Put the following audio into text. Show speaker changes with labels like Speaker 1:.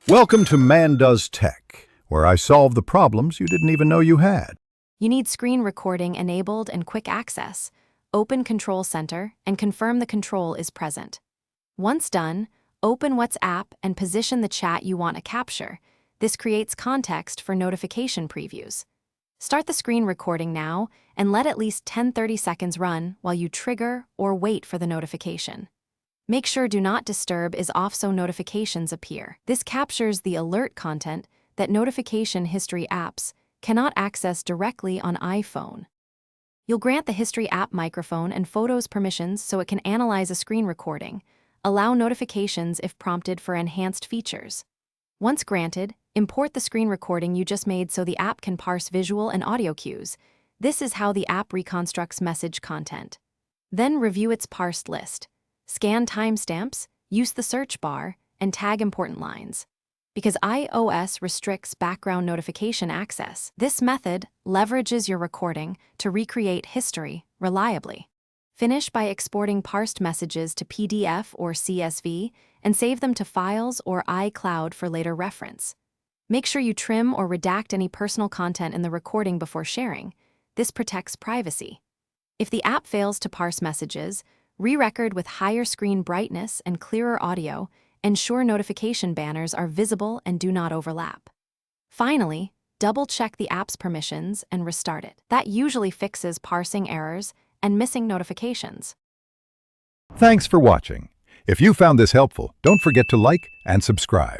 Speaker 1: Welcome to Man Does Tech, where I solve the problems you didn't even know you had.
Speaker 2: You need screen recording enabled and quick access. Open Control Center and confirm the control is present. Once done, open WhatsApp and position the chat you want to capture. This creates context for notification previews. Start the screen recording now and let at least 10-30 seconds run while you trigger or wait for the notification. Make sure Do Not Disturb is off so notifications appear. This captures the alert content that notification history apps cannot access directly on iPhone. You'll grant the History app microphone and photos permissions so it can analyze a screen recording. Allow notifications if prompted for enhanced features. Once granted, import the screen recording you just made so the app can parse visual and audio cues. This is how the app reconstructs message content. Then review its parsed list. Scan timestamps, use the search bar, and tag important lines. Because iOS restricts background notification access, this method leverages your recording to recreate history reliably. Finish by exporting parsed messages to PDF or CSV and save them to Files or iCloud for later reference. Make sure you trim or redact any personal content in the recording before sharing. This protects privacy. If the app fails to parse messages, re-record with higher screen brightness and clearer audio. Ensure notification banners are visible and do not overlap. Finally, double-check the app's permissions and restart it. That usually fixes parsing errors and missing notifications.
Speaker 1: Thanks for watching. If you found this helpful, don't forget to like and subscribe.